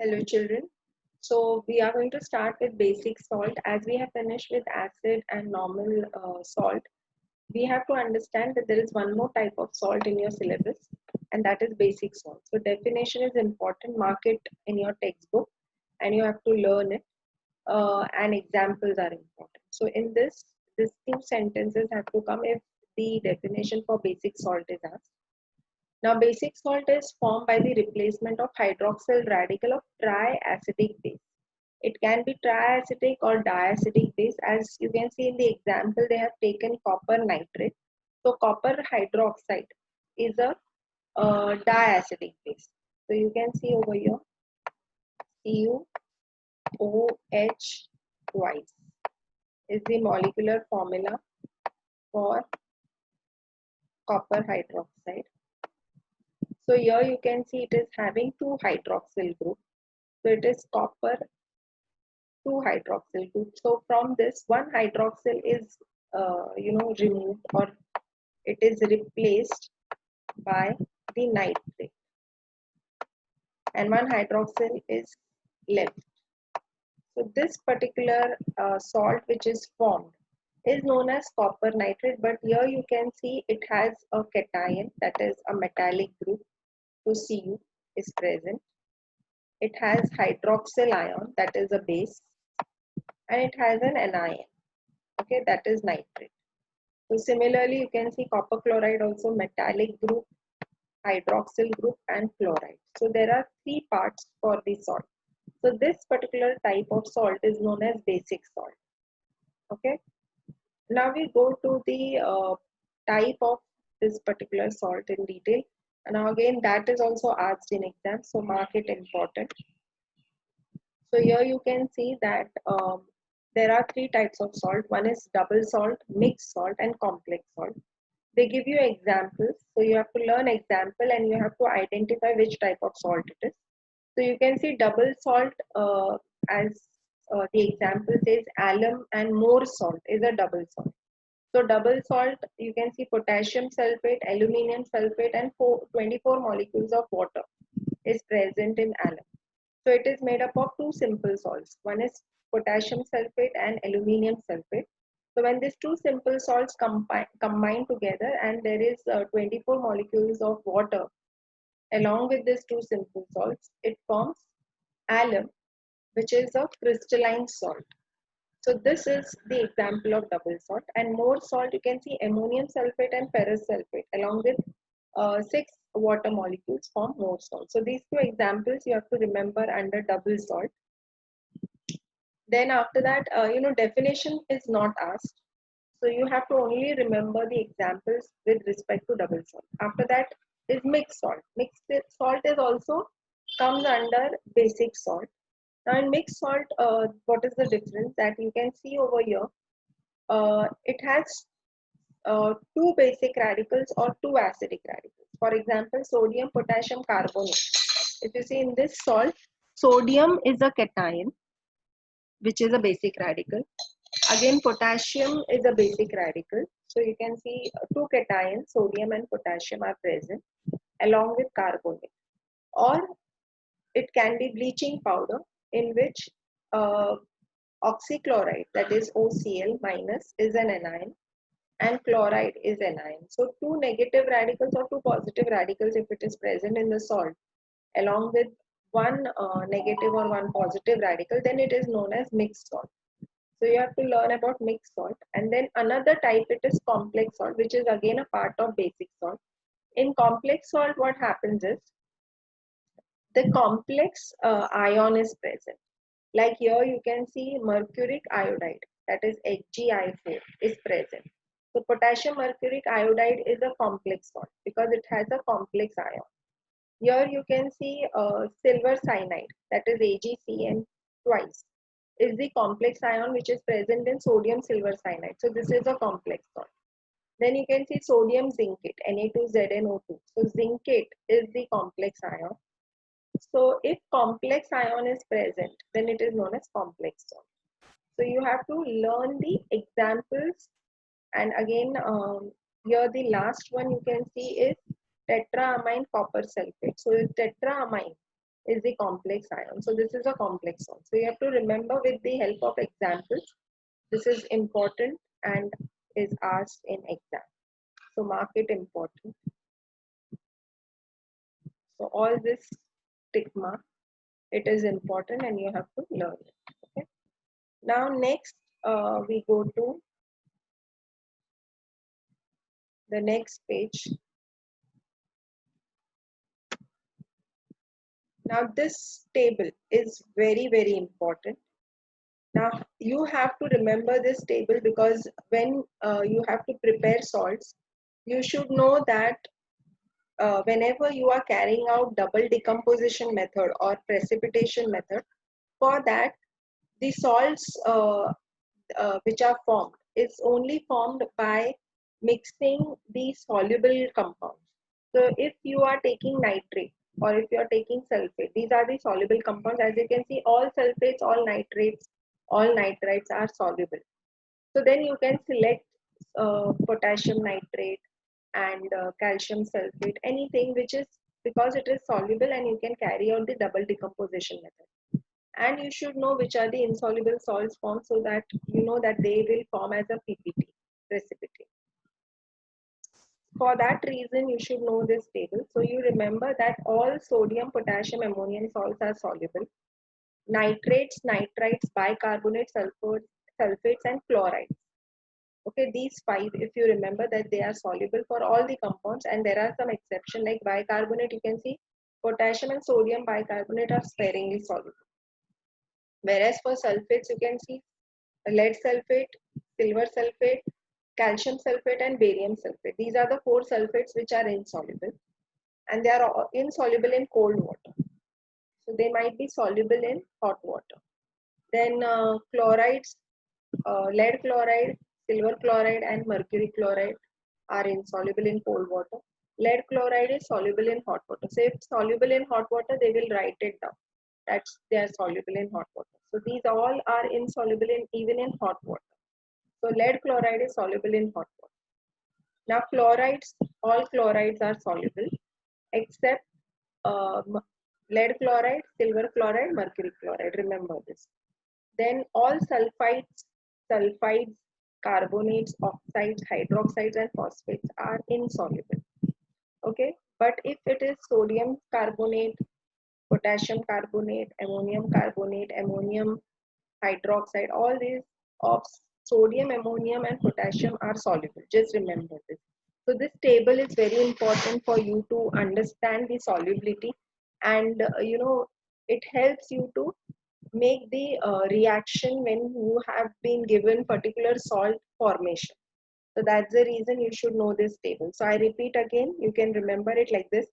Hello children. So we are going to start with basic salt. As we have finished with acid and normal salt, we have to understand that there is one more type of salt in your syllabus, and that is basic salt. So definition is important. Mark it in your textbook and you have to learn it, and examples are important. So in this two sentences have to come if the definition for basic salt is asked. Now, basic salt is formed by the replacement of hydroxyl radical of triacetic base. It can be triacetic or diacetic base. As you can see in the example, they have taken copper nitrate. So, copper hydroxide is a diacetic base. So, you can see over here CuOH twice is the molecular formula for copper hydroxide. So, here you can see it is having two hydroxyl groups. So it is copper 2 hydroxyl group. So from this one hydroxyl is removed, or it is replaced by the nitrate, and one hydroxyl is left. So this particular salt which is formed is known as copper nitrate, but here you can see it has a cation, that is a metallic group. So Cu is present. It has hydroxyl ion, that is a base, and it has an anion, okay, that is nitrate. So similarly, you can see copper chloride also metallic group, hydroxyl group, and chloride. So there are three parts for the salt. So this particular type of salt is known as basic salt. Okay. Now we go to the type of this particular salt in detail. And now again, that is also asked in exam. So mark it important. So here you can see that there are three types of salt. One is double salt, mixed salt, and complex salt. They give you examples. So you have to learn example and you have to identify which type of salt it is. So you can see double salt as the example says, alum and more salt is a double salt. So double salt, you can see potassium sulfate, aluminium sulfate, and 24 molecules of water is present in alum. So it is made up of two simple salts. One is potassium sulfate and aluminium sulfate. So when these two simple salts combine together and there is 24 molecules of water along with these two simple salts, it forms alum, which is a crystalline salt. So this is the example of double salt. And more salt, you can see ammonium sulfate and ferrous sulfate along with 6 water molecules form more salt. So these two examples you have to remember under double salt. Then after that, definition is not asked. So you have to only remember the examples with respect to double salt. After that is mixed salt. Mixed salt is also comes under basic salt. Now in mixed salt, what is the difference that you can see over here? It has two basic radicals or two acidic radicals. For example, sodium, potassium, carbonate. If you see in this salt, sodium is a cation, which is a basic radical. Again, potassium is a basic radical. So you can see two cations, sodium and potassium, are present along with carbonate. Or it can be bleaching powder in which oxychloride, that is OCl minus, is an anion and chloride is anion. So two negative radicals or two positive radicals, if it is present in the salt along with one negative or one positive radical, then it is known as mixed salt. So you have to learn about mixed salt. And then another type, it is complex salt, which is again a part of basic salt. In complex salt, what happens is the complex ion is present. Like here you can see mercuric iodide, that is HgI4, is present. So potassium mercuric iodide is a complex salt because it has a complex ion. Here you can see silver cyanide, that is AgCN twice, is the complex ion which is present in sodium silver cyanide. So this is a complex salt. Then you can see sodium zincate, Na2ZnO2. So zincate is the complex ion. So if complex ion is present, then it is known as complex salt. So you have to learn the examples. And again, here the last one you can see is tetraamine copper sulfate. So tetraamine is the complex ion. So this is a complex one. So you have to remember with the help of examples. This is important and is asked in exam. So mark it important. So all this tick mark, it is important and you have to learn it. Okay. Now next we go to the next page. Now this table is very, very important. Now you have to remember this table because when you have to prepare salts, you should know that whenever you are carrying out double decomposition method or precipitation method, for that the salts which are formed is only formed by mixing the soluble compounds. So if you are taking nitrate or if you are taking sulfate, these are the soluble compounds. As you can see, all sulfates, all nitrates, all nitrites are soluble. So then you can select potassium nitrate and calcium sulfate, anything which is, because it is soluble and you can carry out the double decomposition method. And you should know which are the insoluble salts formed so that you know that they will form as a PPT, precipitate. For that reason, you should know this table. So you remember that all sodium, potassium, ammonium salts are soluble. Nitrates, nitrites, bicarbonate, sulfates and chlorides. Okay, these five, if you remember that they are soluble for all the compounds, and there are some exceptions like bicarbonate, you can see potassium and sodium bicarbonate are sparingly soluble. Whereas for sulfates, you can see lead sulfate, silver sulfate, calcium sulfate and barium sulfate. These are the four sulfates which are insoluble, and they are insoluble in cold water. So they might be soluble in hot water. Then chlorides, lead chloride, silver chloride and mercury chloride are insoluble in cold water. Lead chloride is soluble in hot water. So if soluble in hot water, they will write it down. That's they are soluble in hot water. So these all are insoluble in even in hot water. So lead chloride is soluble in hot water. Now chlorides, all chlorides are soluble except lead chloride, silver chloride, mercury chloride. Remember this. Then all sulfides, carbonates, oxides, hydroxides and phosphates are insoluble. Okay, but if it is sodium carbonate, potassium carbonate, ammonium hydroxide, all these of sodium, ammonium and potassium are soluble. Just remember this. So this table is very important for you to understand the solubility, and it helps you to make the reaction when you have been given particular salt formation. So that's the reason you should know this table. So I repeat again, you can remember it like this: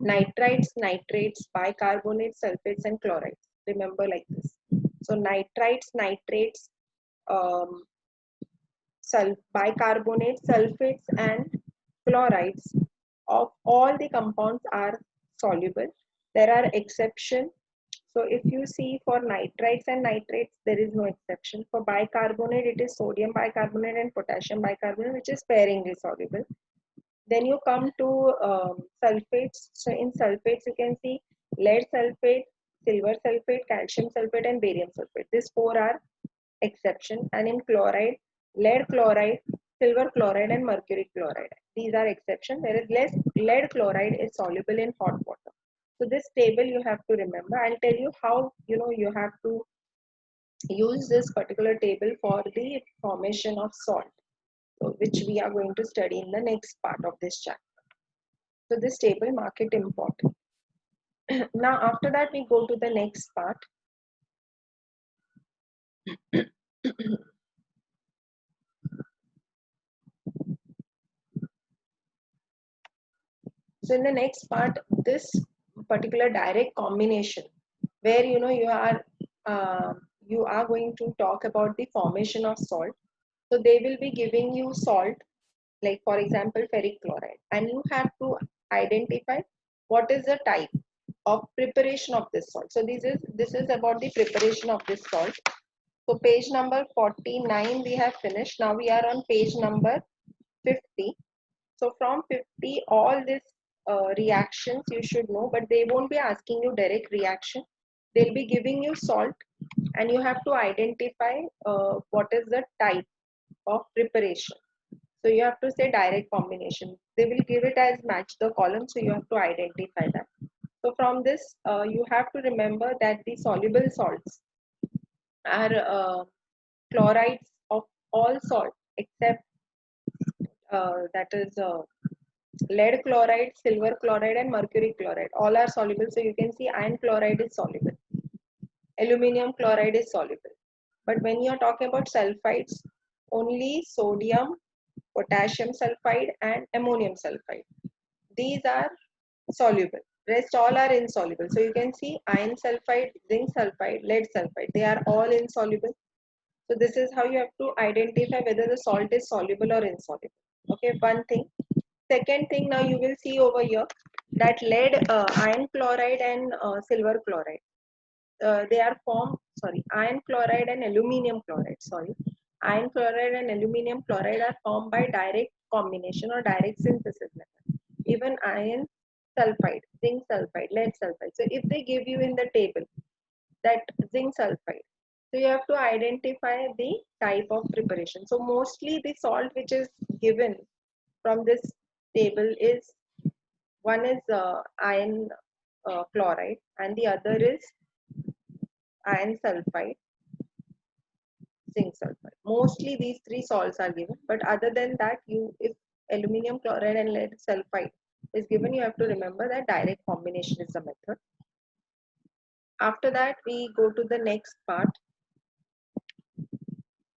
nitrites, nitrates, bicarbonates, sulfates and chlorides. Remember like this. So nitrites, nitrates, um, bicarbonate, sulfates and chlorides of all the compounds are soluble. There are exceptions. So if you see for nitrites and nitrates, there is no exception. For bicarbonate, it is sodium bicarbonate and potassium bicarbonate, which is sparingly soluble. Then you come to sulfates. So in sulfates, you can see lead sulfate, silver sulfate, calcium sulfate and barium sulfate. These four are exception. And in chloride, lead chloride, silver chloride and mercury chloride. These are exception. Whereas lead chloride is soluble in hot water. So this table you have to remember. I'll tell you how you have to use this particular table for the formation of salt, so which we are going to study in the next part of this chapter. So this table, mark it important. Now after that we go to the next part. So in the next part, this particular direct combination, where you are going to talk about the formation of salt. So they will be giving you salt, like for example ferric chloride, and you have to identify what is the type of preparation of this salt. So this is about the preparation of this salt. So page number 49 we have finished. Now we are on page number 50. So from 50, all this reactions you should know, but they won't be asking you direct reaction. They'll be giving you salt, and you have to identify what is the type of preparation. So you have to say direct combination. They will give it as match the column, so you have to identify that. So from this, you have to remember that the soluble salts are chlorides of all salt except that is lead chloride, silver chloride, and mercury chloride. All are soluble. So you can see iron chloride is soluble. Aluminium chloride is soluble. But when you are talking about sulfides, only sodium, potassium sulfide, and ammonium sulfide. These are soluble. Rest all are insoluble. So you can see iron sulfide, zinc sulfide, lead sulfide. They are all insoluble. So this is how you have to identify whether the salt is soluble or insoluble. Okay, one thing. Second thing, now you will see over here that lead, iron chloride, and silver chloride. They are formed, sorry, iron chloride and aluminium chloride, sorry. Iron chloride and aluminium chloride are formed by direct combination or direct synthesis method. Even iron sulfide, zinc sulfide, lead sulfide. So if they give you in the table that zinc sulfide, so you have to identify the type of preparation. So mostly the salt which is given from this table is, one is iron chloride and the other is iron sulfide, zinc sulfide. Mostly these three salts are given, but other than that, you if aluminium chloride and lead sulfide is given, you have to remember that direct combination is the method. After that, we go to the next part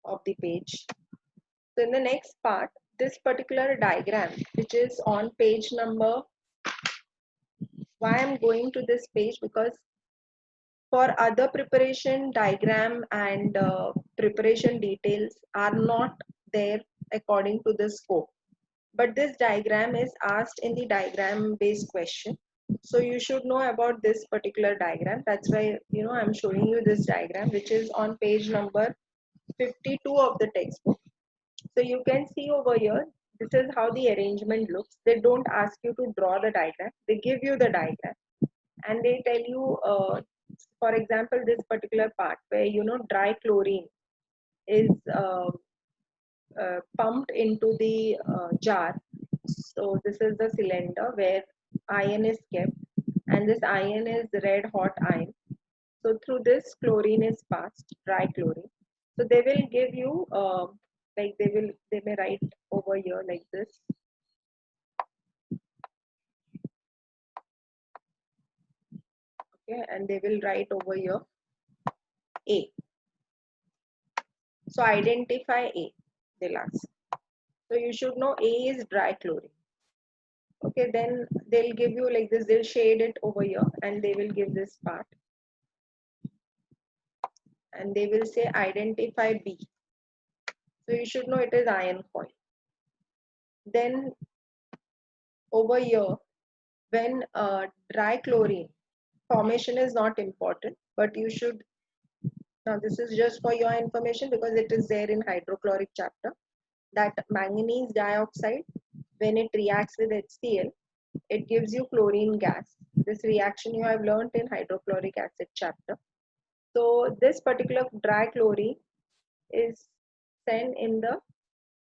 of the page. So in the next part, this particular diagram, which is on page number, why I'm going to this page, because for other preparation diagram and preparation details are not there according to the scope. But this diagram is asked in the diagram based question. So you should know about this particular diagram. That's why, I'm showing you this diagram, which is on page number 52 of the textbook. So you can see over here, this is how the arrangement looks. They don't ask you to draw the diagram. They give you the diagram and they tell you, for example, this particular part where, dry chlorine is pumped into the jar. So this is the cylinder where iron is kept, and this iron is red hot iron. So through this chlorine is passed, dry chlorine. So they will give you like they may write over here like this. Okay, and they will write over here A. So identify A, they'll ask. So you should know A is dry chlorine. Okay, then they'll give you like this, they'll shade it over here and they will give this part. And they will say identify B. So you should know it is iron coil. Then over here, when dry chlorine formation is not important, but you should, now this is just for your information because it is there in hydrochloric chapter, that manganese dioxide, when it reacts with HCl, it gives you chlorine gas. This reaction you have learnt in hydrochloric acid chapter. So this particular dry chlorine is sent in the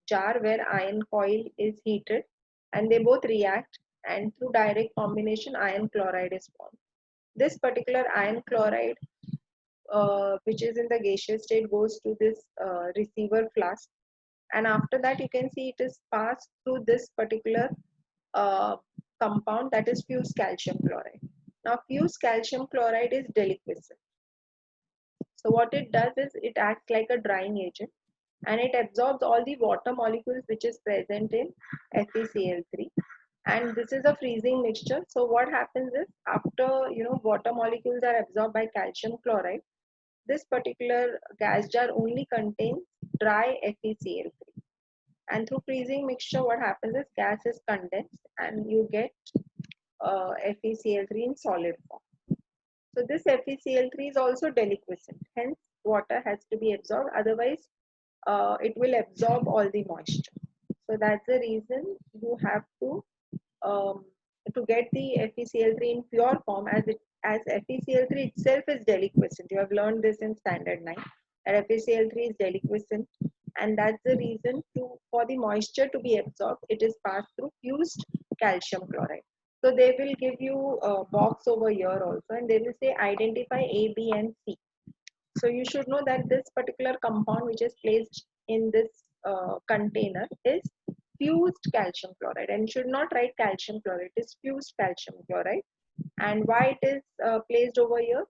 jar where iron coil is heated and they both react, and through direct combination iron chloride is formed. This particular iron chloride which is in the gaseous state goes to this receiver flask, and after that you can see it is passed through this particular uh, compound, that is fused calcium chloride. Now fused calcium chloride is deliquescent. So what it does is it acts like a drying agent and it absorbs all the water molecules which is present in FeCl3, and this is a freezing mixture. So what happens is after water molecules are absorbed by calcium chloride, this particular gas jar only contains dry FeCl3, and through freezing mixture what happens is gas is condensed and you get FeCl3 in solid form. So this FeCl3 is also deliquescent, hence water has to be absorbed, otherwise it will absorb all the moisture. So that's the reason you have to to get the FeCl3 in pure form, as FeCl3 itself is deliquescent. You have learned this in standard 9 that FeCl3 is deliquescent, and that's the reason for the moisture to be absorbed, it is passed through fused calcium chloride. So they will give you a box over here also, and they will say identify A, B, and C. So you should know that this particular compound which is placed in this container is fused calcium chloride, and should not write calcium chloride, it is fused calcium chloride. And why it is placed over here?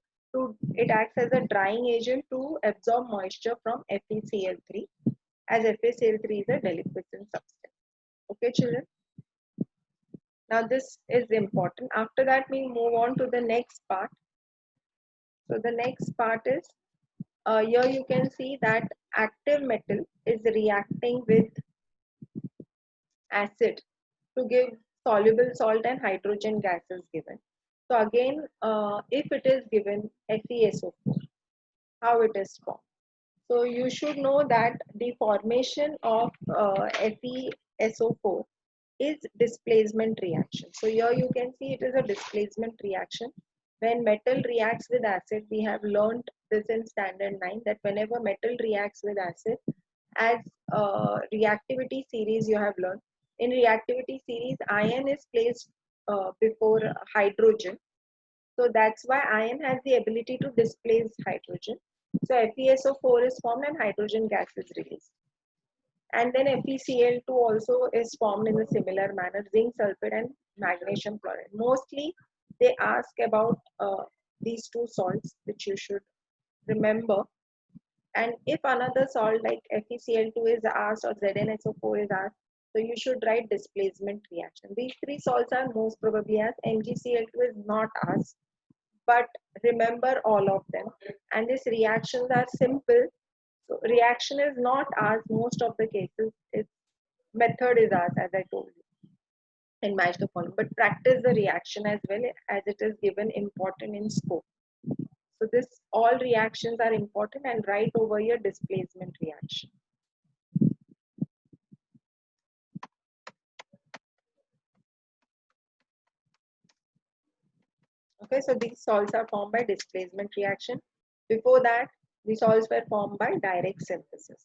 It acts as a drying agent to absorb moisture from FeCl3, as FeCl3 is a deliquescent substance. Okay, children. Now this is important. After that, we move on to the next part. So the next part is, here you can see that active metal is reacting with acid to give soluble salt and hydrogen gases given. So again, if it is given FeSO4, how it is formed? So you should know that the formation of FeSO4 is displacement reaction. So here you can see it is a displacement reaction. When metal reacts with acid, we have learned this in standard 9 that whenever metal reacts with acid, as reactivity series you have learned. In reactivity series, iron is placed before hydrogen. So that's why iron has the ability to displace hydrogen. So FeSO4 is formed and hydrogen gas is released. And then FeCl2 also is formed in a similar manner, zinc sulfate and magnesium chloride. Mostly they ask about these two salts, which you should remember. And if another salt like FeCl2 is asked or ZnSO4 is asked, so you should write displacement reaction. These three salts are most probably asked. MgCl2 is not asked, but remember all of them. And these reactions are simple. So reaction is not asked most of the cases. Its method is asked, as I told you in match the following. But practice the reaction as well, as it is given important in scope. So this all reactions are important, and write over here displacement reaction. Okay, so these salts are formed by displacement reaction. Before that, the salts were formed by direct synthesis.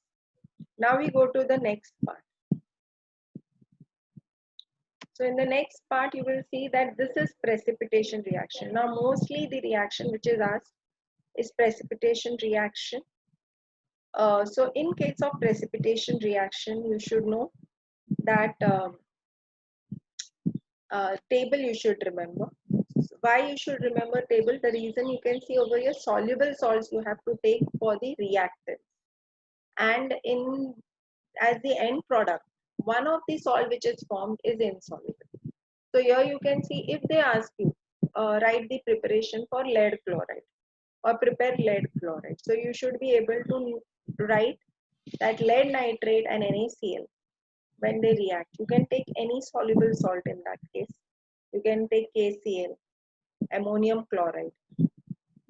Now we go to the next part. So in the next part, you will see that this is precipitation reaction. Now mostly the reaction which is asked is precipitation reaction. So in case of precipitation reaction, you should know that table you should remember. So why you should remember table? The reason you can see over here, soluble salts you have to take for the reactants. And as the end product, one of the salt which is formed is insoluble. So here you can see, if they ask you, write the preparation for lead chloride or prepare lead chloride. So you should be able to write that lead nitrate and NaCl, when they react, you can take any soluble salt in that case. You can take KCl, ammonium chloride.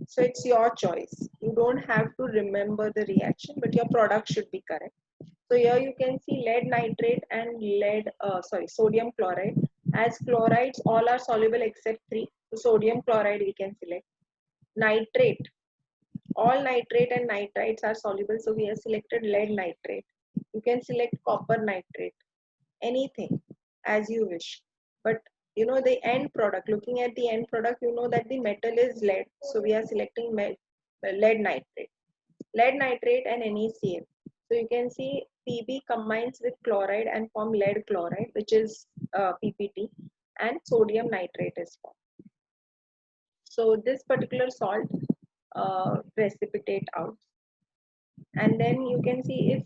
So it's your choice. You don't have to remember the reaction, but your product should be correct. So here you can see lead nitrate and sodium chloride. As chlorides, all are soluble except 3. So sodium chloride we can select. Nitrate, all nitrate and nitrites are soluble. So we have selected lead nitrate. You can select copper nitrate, anything as you wish. But you know the end product, looking at the end product, you know that the metal is lead. So we are selecting lead nitrate. Lead nitrate and NaCl. So you can see Pb combines with chloride and form lead chloride, which is PPT, and sodium nitrate is formed. So this particular salt precipitate out. And then you can see if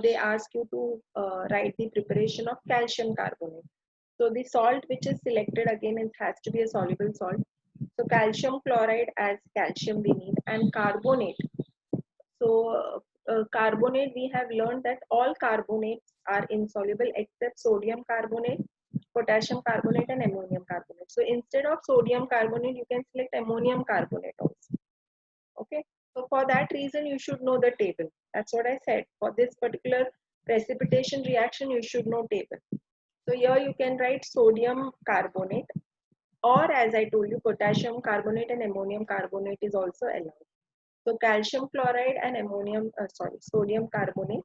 they ask you to write the preparation of calcium carbonate. So the salt which is selected, again, it has to be a soluble salt. So calcium chloride as calcium we need, and carbonate. So carbonate, we have learned that all carbonates are insoluble except sodium carbonate, potassium carbonate, and ammonium carbonate. So instead of sodium carbonate, you can select ammonium carbonate also. Okay. So for that reason, you should know the table. That's what I said. For this particular precipitation reaction, you should know table. So here you can write sodium carbonate. or as I told you, potassium carbonate and ammonium carbonate is also allowed. So calcium chloride and sodium carbonate,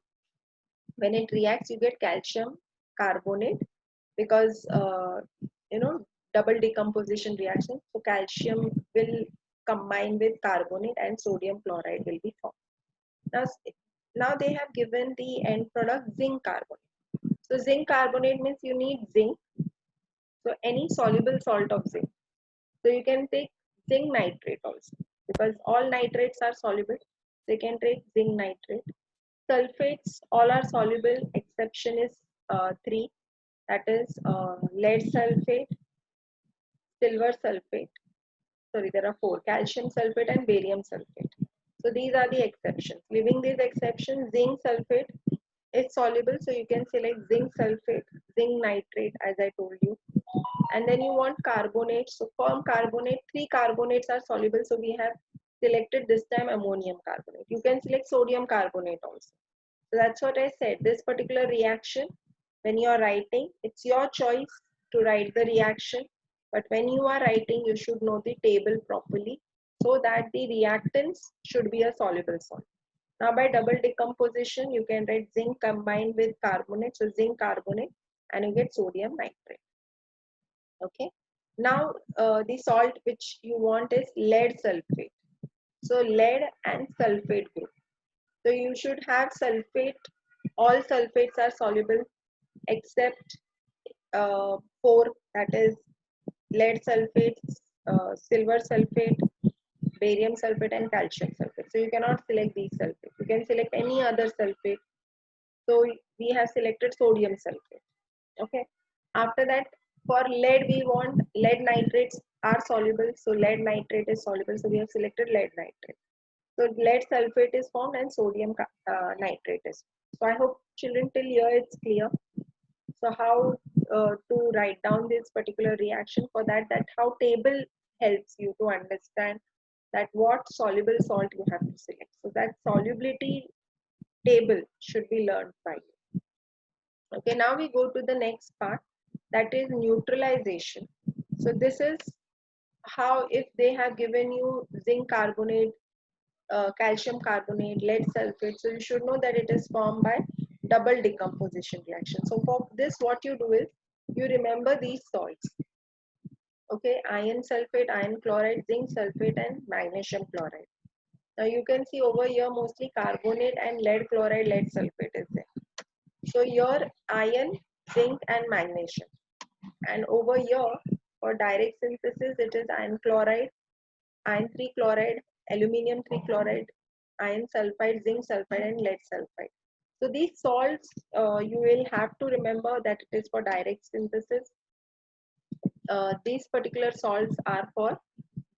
when it reacts, you get calcium carbonate because you know double decomposition reaction. So calcium will combine with carbonate and sodium chloride will be formed. Now, now they have given the end product zinc carbonate. So zinc carbonate means you need zinc. So any soluble salt of zinc. So you can take zinc nitrate also because all nitrates are soluble. So you can take zinc nitrate. Sulfates all are soluble. Exception is three. That is lead sulfate, silver sulfate. Sorry, there are four: calcium sulfate and barium sulfate. So these are the exceptions. Leaving these exceptions, zinc sulfate is soluble, so you can select zinc sulfate, zinc nitrate, as I told you. And then you want carbonate. So from carbonate, three carbonates are soluble, so we have selected this time ammonium carbonate. You can select sodium carbonate also. So that's what I said. This particular reaction, when you are writing, it's your choice to write the reaction. But when you are writing, you should know the table properly so that the reactants should be a soluble salt. Now by double decomposition, you can write zinc combined with carbonate. So zinc carbonate and you get sodium nitrate. Okay. Now the salt which you want is lead sulfate. So lead and sulfate group. So you should have sulfate. All sulfates are soluble except four, that is lead sulfate, silver sulfate, barium sulfate and calcium sulfate. So you cannot select these sulfates. You can select any other sulfate. So we have selected sodium sulfate. Okay. After that, for lead we want lead nitrates are soluble. So lead nitrate is soluble. So we have selected lead nitrate. So lead sulfate is formed and sodium nitrate is. So I hope children till here it's clear. So how to write down this particular reaction, for that how table helps you to understand that what soluble salt you have to select. So that solubility table should be learned by you. Okay, now we go to the next part, that is neutralization. So this is how, if they have given you zinc carbonate, calcium carbonate, lead sulfate, so you should know that it is formed by double decomposition reaction. So for this, what you do is you remember these salts. Okay, iron sulfate, iron chloride, zinc sulfate, and magnesium chloride. Now you can see over here mostly carbonate and lead chloride, lead sulfate is there. So your iron, zinc, and magnesium. And over here for direct synthesis, it is iron chloride, iron 3 chloride, aluminium 3 chloride, iron sulfide, zinc sulfide, and lead sulfide. So these salts, you will have to remember that it is for direct synthesis. These particular salts are for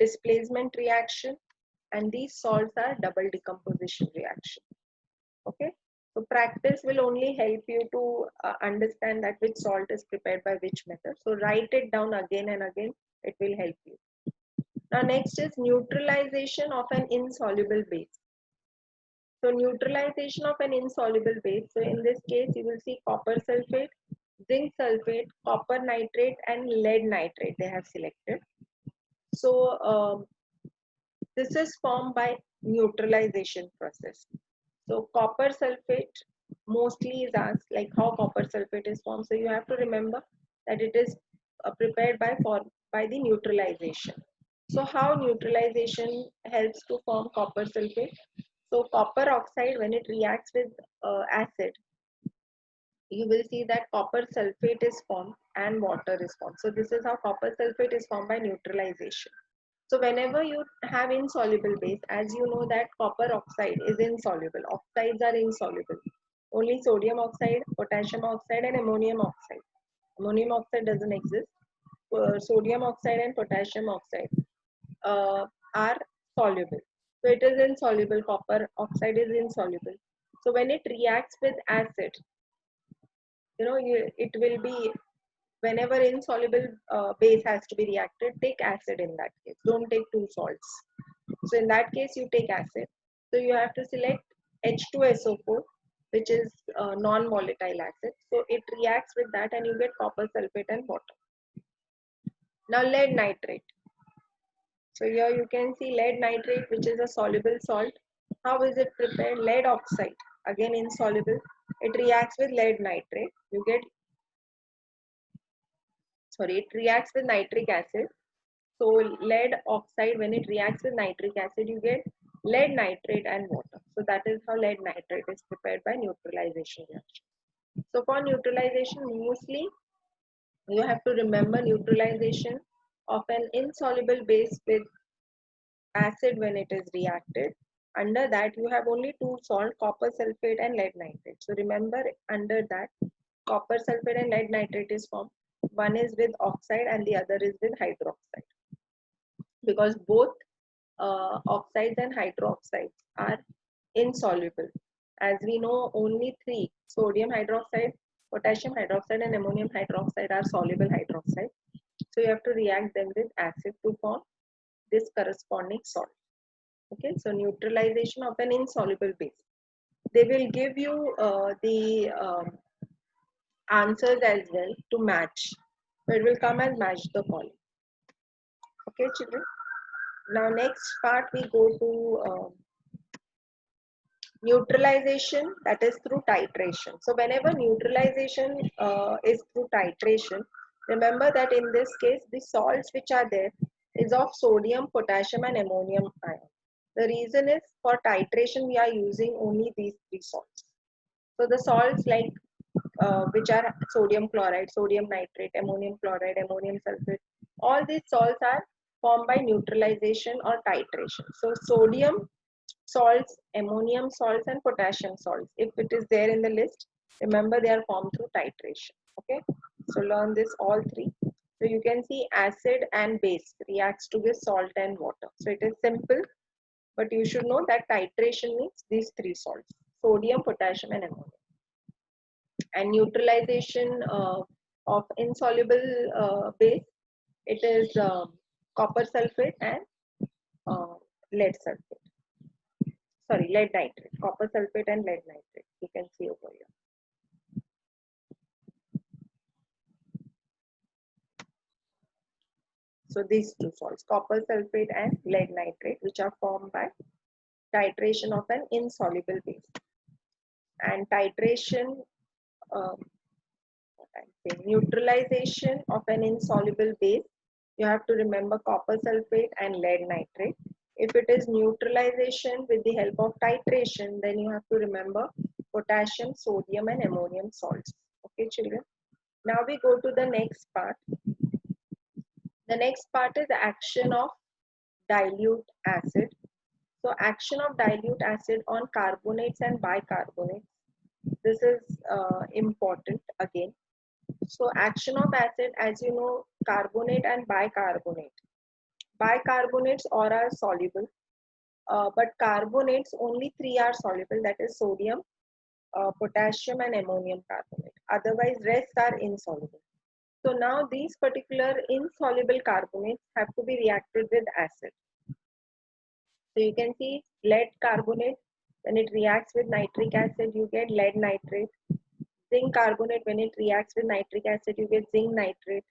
displacement reaction, and these salts are double decomposition reaction. Okay. So practice will only help you to understand that which salt is prepared by which method. So write it down again and again. It will help you. Now next is neutralization of an insoluble base. So neutralization of an insoluble base. So in this case, you will see copper sulfate, zinc sulfate, copper nitrate, and lead nitrate they have selected. So this is formed by neutralization process. So copper sulfate mostly is asked like how copper sulfate is formed. So you have to remember that it is prepared by the neutralization. So how neutralization helps to form copper sulfate? So copper oxide, when it reacts with acid, you will see that copper sulfate is formed and water is formed. So this is how copper sulfate is formed by neutralization. So whenever you have insoluble base, as you know that copper oxide is insoluble. Oxides are insoluble. Only sodium oxide, potassium oxide, and ammonium oxide. Ammonium oxide doesn't exist. Sodium oxide and potassium oxide are soluble. So it is insoluble. Copper oxide is insoluble. So when it reacts with acid, it will be, whenever insoluble base has to be reacted, take acid in that case. Don't take two salts. So in that case, you take acid. So you have to select H2SO4, which is non-volatile acid. So it reacts with that and you get copper sulfate and water. Now lead nitrate. So here you can see lead nitrate, which is a soluble salt. How is it prepared? Lead oxide, again insoluble. It reacts with lead nitrate. You get, sorry, it reacts with nitric acid. So lead oxide, when it reacts with nitric acid, you get lead nitrate and water. So that is how lead nitrate is prepared by neutralization reaction. So for neutralization, mostly you have to remember neutralization of an insoluble base with acid when it is reacted. Under that, you have only two salts, copper sulfate and lead nitrate. So remember, under that, copper sulfate and lead nitrate is formed. One is with oxide and the other is with hydroxide. Because both oxides and hydroxides are insoluble. As we know, only three, sodium hydroxide, potassium hydroxide and ammonium hydroxide are soluble hydroxide. So you have to react them with acid to form this corresponding salt. Okay, so neutralization of an insoluble base. They will give you the answers as well to match. So it will come as match the following. Okay, children. Now next part we go to neutralization, that is through titration. So whenever neutralization is through titration, remember that in this case the salts which are there is of sodium, potassium and ammonium ion. The reason is for titration we are using only these three salts. So the salts like which are sodium chloride, sodium nitrate, ammonium chloride, ammonium sulfate, all these salts are formed by neutralization or titration. So sodium salts, ammonium salts and potassium salts, if it is there in the list, remember they are formed through titration. Okay, so learn this all three. So you can see acid and base reacts to this salt and water. So it is simple, but you should know that titration means these three salts, sodium, potassium and ammonium. And neutralization of insoluble base, it is copper sulfate and lead sulfate. Sorry, lead nitrate, copper sulfate and lead nitrate. You can see over here. So these two salts, copper sulfate and lead nitrate, which are formed by titration of an insoluble base. And titration, neutralization of an insoluble base, you have to remember copper sulfate and lead nitrate. If it is neutralization with the help of titration, then you have to remember potassium, sodium and ammonium salts. Okay, children. Now we go to the next part. The next part is action of dilute acid. So action of dilute acid on carbonates and bicarbonates. This is important again. So action of acid, as you know, carbonate and bicarbonate. Bicarbonates all are soluble, but carbonates only three are soluble, that is sodium, potassium and ammonium carbonate. Otherwise rest are insoluble. So now these particular insoluble carbonates have to be reacted with acid. So you can see lead carbonate, when it reacts with nitric acid, you get lead nitrate. Zinc carbonate, when it reacts with nitric acid, you get zinc nitrate.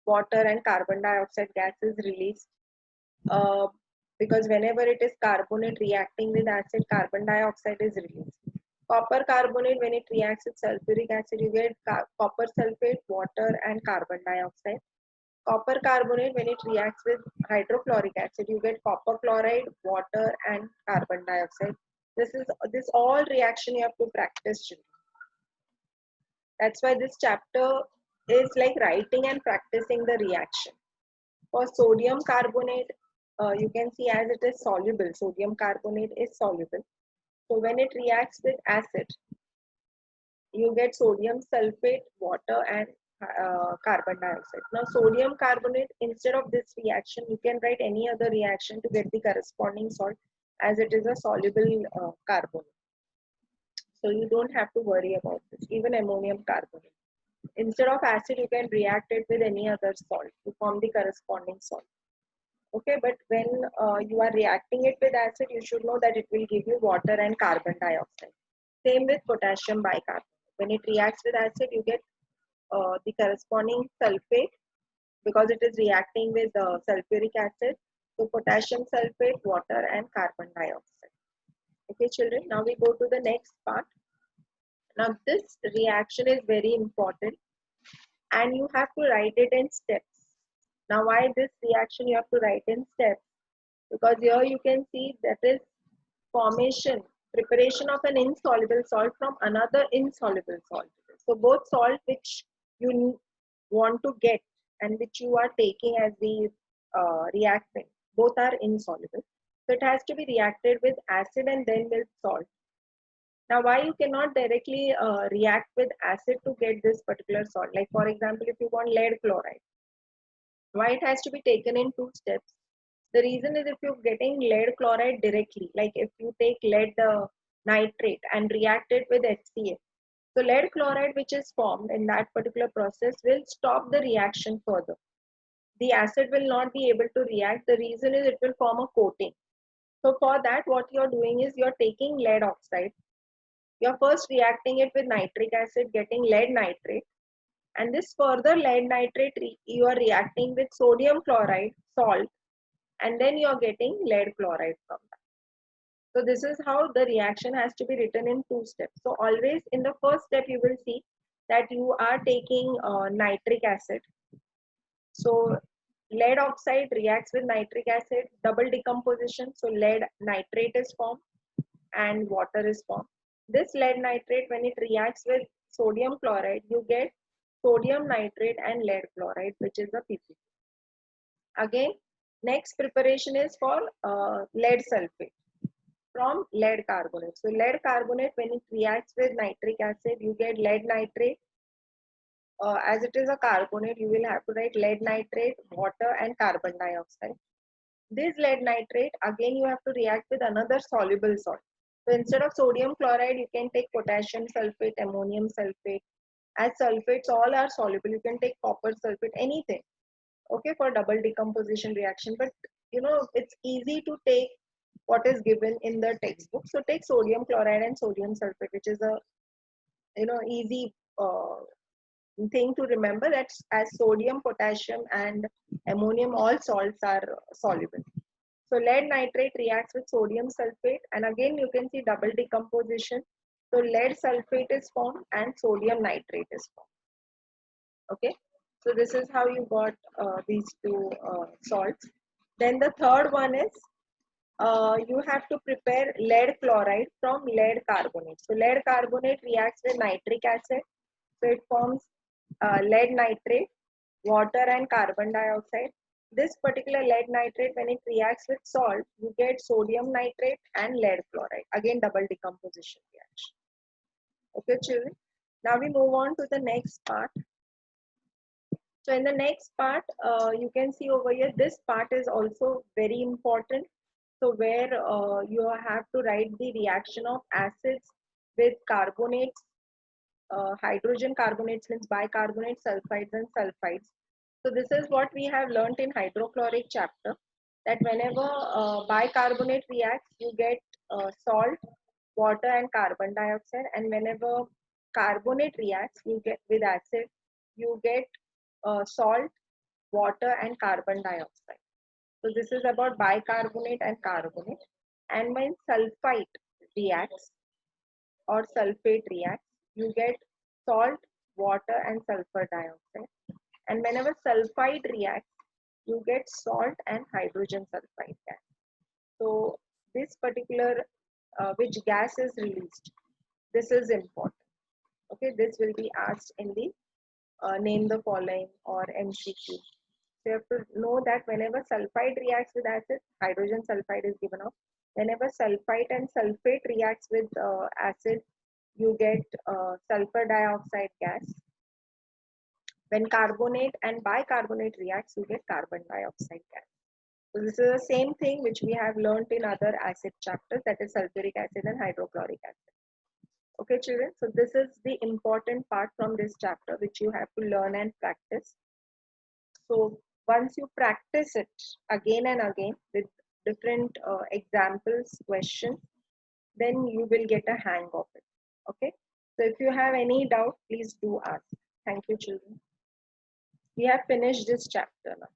Water and carbon dioxide gas is released. Because whenever it is carbonate reacting with acid, carbon dioxide is released. Copper carbonate, when it reacts with sulfuric acid, you get copper sulfate, water and carbon dioxide. Copper carbonate, when it reacts with hydrochloric acid, you get copper chloride, water and carbon dioxide. This all reaction you have to practice, children. That's why this chapter is like writing and practicing the reaction. For sodium carbonate, you can see as it is soluble, sodium carbonate is soluble. So when it reacts with acid, you get sodium sulfate, water and carbon dioxide. Now sodium carbonate, instead of this reaction, you can write any other reaction to get the corresponding salt, as it is a soluble carbonate. So you don't have to worry about this. Even ammonium carbonate. Instead of acid, you can react it with any other salt to form the corresponding salt. Okay, but when you are reacting it with acid, you should know that it will give you water and carbon dioxide. Same with potassium bicarbonate. When it reacts with acid, you get the corresponding sulfate, because it is reacting with sulfuric acid. So potassium sulfate, water and carbon dioxide. Okay children, now we go to the next part. Now this reaction is very important and you have to write it in steps. Now why this reaction you have to write in steps? Because here you can see that is preparation of an insoluble salt from another insoluble salt. So both salt which you want to get and which you are taking as the reactant, both are insoluble. So it has to be reacted with acid and then with salt. Now, why you cannot directly react with acid to get this particular salt? Like for example, if you want lead chloride, why it has to be taken in two steps? The reason is if you're getting lead chloride directly, like if you take lead nitrate and react it with HCl, so lead chloride which is formed in that particular process will stop the reaction further. The acid will not be able to react. The reason is it will form a coating. So for that, what you're doing is you're taking lead oxide. You're first reacting it with nitric acid, getting lead nitrate. And this further lead nitrate, you are reacting with sodium chloride, salt, and then you are getting lead chloride from that. So this is how the reaction has to be written in two steps. So always in the first step, you will see that you are taking nitric acid. So lead oxide reacts with nitric acid, double decomposition. So lead nitrate is formed and water is formed. This lead nitrate, when it reacts with sodium chloride, you get sodium nitrate and lead chloride, which is a PPC. Again, next preparation is for lead sulfate from lead carbonate. So lead carbonate, when it reacts with nitric acid, you get lead nitrate. As it is a carbonate, you will have to write lead nitrate, water and carbon dioxide. This lead nitrate, again you have to react with another soluble salt. So instead of sodium chloride, you can take potassium sulfate, ammonium sulfate. As sulfates all are soluble, you can take copper sulfate, anything. Okay, for double decomposition reaction. But you know, it's easy to take what is given in the textbook. So take sodium chloride and sodium sulfate, which is a easy thing to remember, that as sodium, potassium and ammonium, all salts are soluble. So lead nitrate reacts with sodium sulfate and again you can see double decomposition. So lead sulfate is formed and sodium nitrate is formed. Okay, so this is how you got these two salts. Then the third one is you have to prepare lead chloride from lead carbonate. So lead carbonate reacts with nitric acid. So it forms lead nitrate, water and carbon dioxide. This particular lead nitrate, when it reacts with salt, you get sodium nitrate and lead chloride. Again, double decomposition reaction. Okay, children. Now we move on to the next part. So in the next part, you can see over here, this part is also very important. So where you have to write the reaction of acids with carbonates, hydrogen carbonates means bicarbonate, sulfides and sulfides. So this is what we have learnt in hydrochloric chapter, that whenever bicarbonate reacts, you get salt, water and carbon dioxide, and whenever carbonate reacts, you get with acid, you get salt, water and carbon dioxide. So this is about bicarbonate and carbonate. And when sulfite reacts or sulfate reacts, you get salt, water and sulfur dioxide. And whenever sulfide reacts, you get salt and hydrogen sulfide gas. So this particular which gas is released, this is important. Okay, this will be asked in the name the following or MCQ. So you have to know that whenever sulfide reacts with acid, hydrogen sulfide is given off. Whenever sulfite and sulfate reacts with acid, you get sulfur dioxide gas. When carbonate and bicarbonate reacts, you get carbon dioxide gas. So this is the same thing which we have learnt in other acid chapters, that is sulfuric acid and hydrochloric acid. Okay, children. So this is the important part from this chapter which you have to learn and practice. So once you practice it again and again with different examples, questions, then you will get a hang of it. Okay. So if you have any doubt, please do ask. Thank you, children. We have finished this chapter now.